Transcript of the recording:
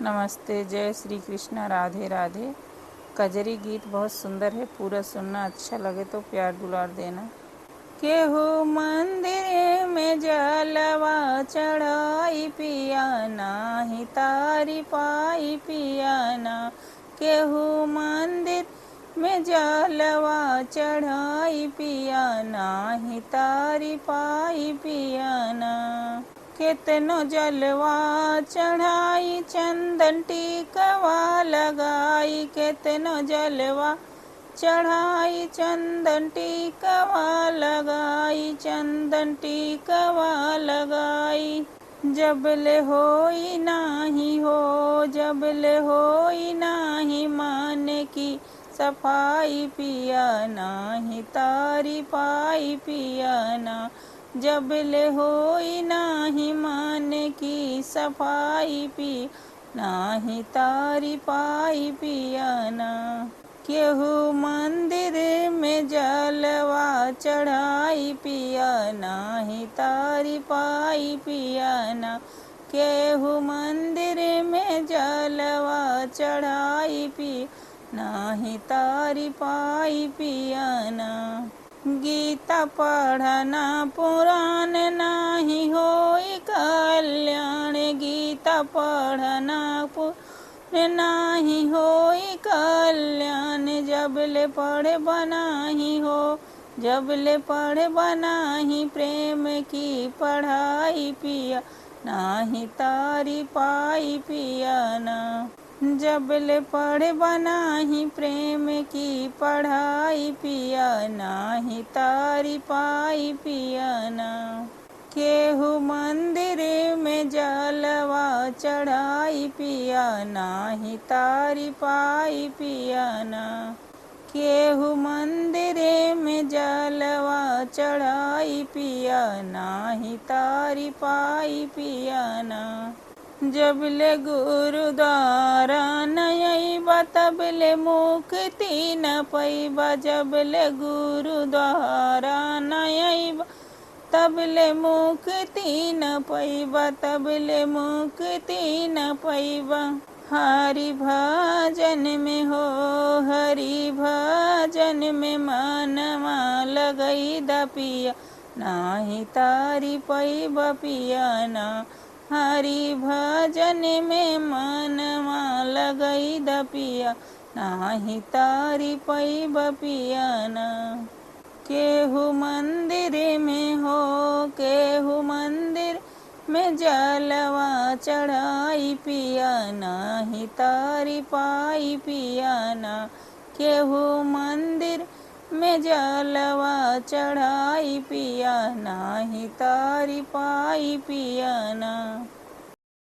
नमस्ते, जय श्री कृष्ण, राधे राधे। कजरी गीत बहुत सुंदर है, पूरा सुनना। अच्छा लगे तो प्यार दुलार देना। केहू मंदिर में जलवा चढ़ाई पिया नाही तारी पाई पिया ना। केहू मंदिर में जलवा चढ़ाई पिया नाही तारी पाई पिया ना। केतनो जलवा चढ़ाई चंदन टीकवा लगाई। केतनो जलवा चढ़ाई चंदन टीकवा लगाई। चंदन टीकवा लगाई। जबले होई नाही हो, जबले होई नाही मान की सफाई पिया नाही तारी पाई पिया ना। जबले होई नाही मान की सफाई पी नाही तारी पाई पिया ना। केहू मंदिर में जलवा चढ़ाई पिया नाही तारी पाई पिया ना। केहू मंदिर में जलवा चढ़ाई पिया नाही तारी पाई पिया ना। गीता पढ़ना पुराण नाही होई कल्याण। गीता पढ़ना पुराण नाही होई कल्याण। जबले पढ़े बनाही हो, जबले पढ़े बनाही प्रेम की पढ़ाई पिया नाही तारी पाई पिया ना। जबले पढ़े बनाही प्रेम की पढ़ाई पिया नाही तारी पाई पिया ना। केहू मंदिर में जलवा चढ़ाई पिया नाही तारी पाई पिया ना। केहू मंदिर में जलवा चढ़ाई पिया नाही तारी पाई पिया ना। जबले गुरुद्वारा नयबा तबले मुक्ति न पैबा। जबले गुरुद्वारा नयबा तबले मुक्ति न पैबा। तबले मुक्ति न पैबा। हरि भजन में हो, हरि भजन में मनवा लगई द पिया नाही तारी पैबा पिया ना। हरि भजन में मनवा लगई द पिया नाही तारी पैबा पिया ना। केहू मंदिर में हो, केहू मंदिर में जलवा चढ़ाई पिया नाही तारी पाई पिया ना। केहू मंदिर में जलवा चढ़ाई पिया नाही तारी पाई पिया ना।